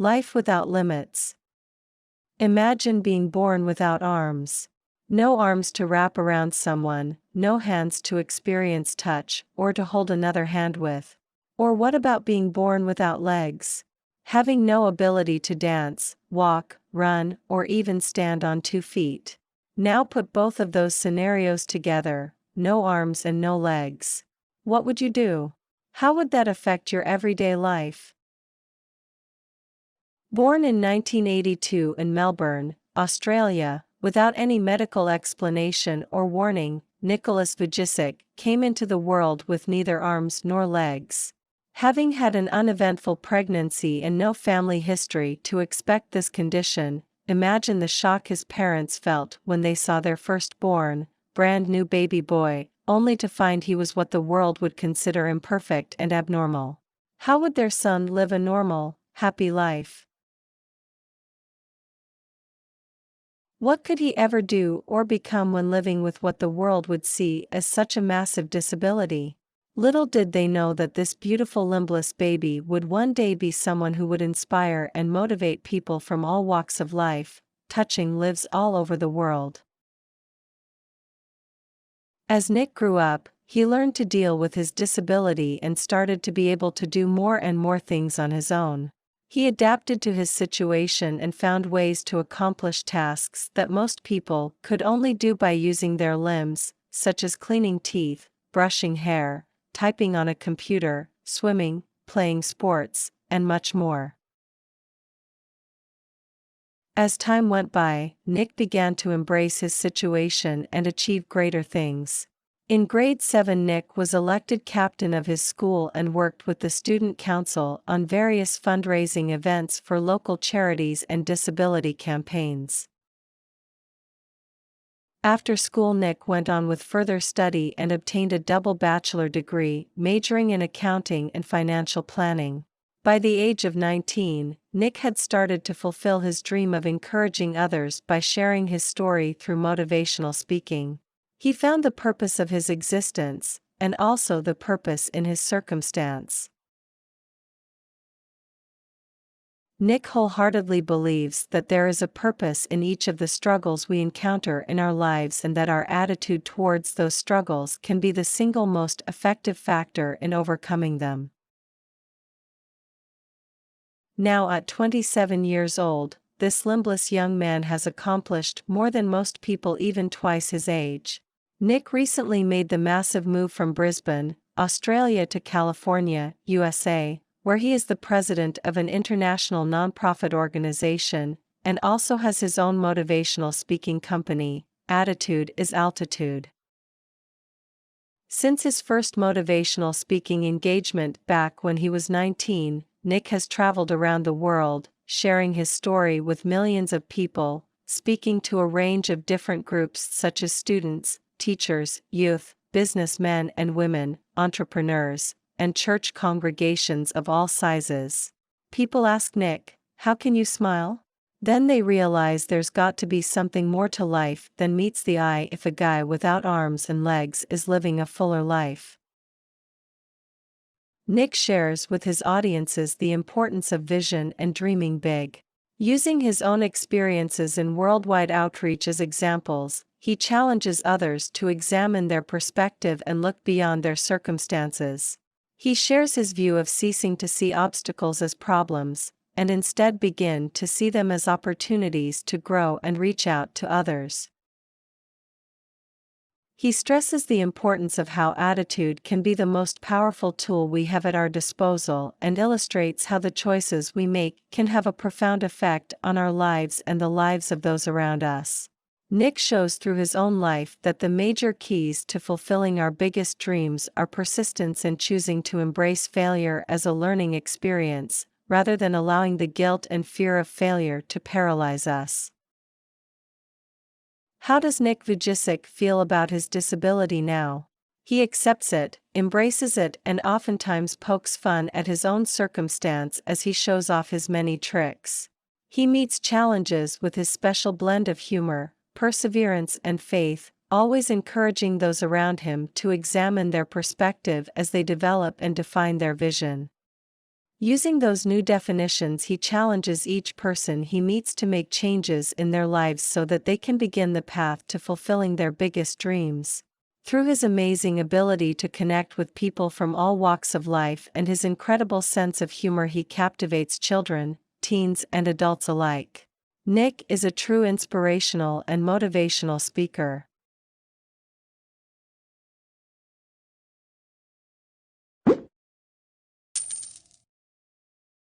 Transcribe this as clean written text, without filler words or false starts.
Life without limits. Imagine being born without arms. No arms to wrap around someone, no hands to experience touch or to hold another hand with. Or what about being born without legs? Having no ability to dance, walk, run, or even stand on 2 feet. Now put both of those scenarios together, no arms and no legs. What would you do? How would that affect your everyday life? Born in 1982 in Melbourne, Australia, without any medical explanation or warning, Nicholas Vujicic came into the world with neither arms nor legs. Having had an uneventful pregnancy and no family history to expect this condition, imagine the shock his parents felt when they saw their firstborn, brand new baby boy, only to find he was what the world would consider imperfect and abnormal. How would their son live a normal, happy life? What could he ever do or become when living with what the world would see as such a massive disability? Little did they know that this beautiful limbless baby would one day be someone who would inspire and motivate people from all walks of life, touching lives all over the world. As Nick grew up, he learned to deal with his disability and started to be able to do more and more things on his own. He adapted to his situation and found ways to accomplish tasks that most people could only do by using their limbs, such as cleaning teeth, brushing hair, typing on a computer, swimming, playing sports, and much more. As time went by, Nick began to embrace his situation and achieve greater things. In grade 7, Nick was elected captain of his school and worked with the student council on various fundraising events for local charities and disability campaigns. After school, Nick went on with further study and obtained a double bachelor degree, majoring in accounting and financial planning. By the age of 19, Nick had started to fulfill his dream of encouraging others by sharing his story through motivational speaking. He found the purpose of his existence, and also the purpose in his circumstance. Nick wholeheartedly believes that there is a purpose in each of the struggles we encounter in our lives and that our attitude towards those struggles can be the single most effective factor in overcoming them. Now at 27 years old, this limbless young man has accomplished more than most people even twice his age. Nick recently made the massive move from Brisbane, Australia to California, USA, where he is the president of an international nonprofit organization, and also has his own motivational speaking company, Attitude is Altitude. Since his first motivational speaking engagement back when he was 19, Nick has traveled around the world, sharing his story with millions of people, speaking to a range of different groups such as students, teachers, youth, businessmen and women, entrepreneurs, and church congregations of all sizes. People ask Nick, "How can you smile?" Then they realize there's got to be something more to life than meets the eye if a guy without arms and legs is living a fuller life. Nick shares with his audiences the importance of vision and dreaming big. Using his own experiences in worldwide outreach as examples, he challenges others to examine their perspective and look beyond their circumstances. He shares his view of ceasing to see obstacles as problems, and instead begin to see them as opportunities to grow and reach out to others. He stresses the importance of how attitude can be the most powerful tool we have at our disposal and illustrates how the choices we make can have a profound effect on our lives and the lives of those around us. Nick shows through his own life that the major keys to fulfilling our biggest dreams are persistence in choosing to embrace failure as a learning experience, rather than allowing the guilt and fear of failure to paralyze us. How does Nick Vujicic feel about his disability now? He accepts it, embraces it, and oftentimes pokes fun at his own circumstance as he shows off his many tricks. He meets challenges with his special blend of humor, perseverance, and faith, always encouraging those around him to examine their perspective as they develop and define their vision. Using those new definitions, he challenges each person he meets to make changes in their lives so that they can begin the path to fulfilling their biggest dreams. Through his amazing ability to connect with people from all walks of life and his incredible sense of humor, he captivates children, teens, and adults alike. Nick is a true inspirational and motivational speaker.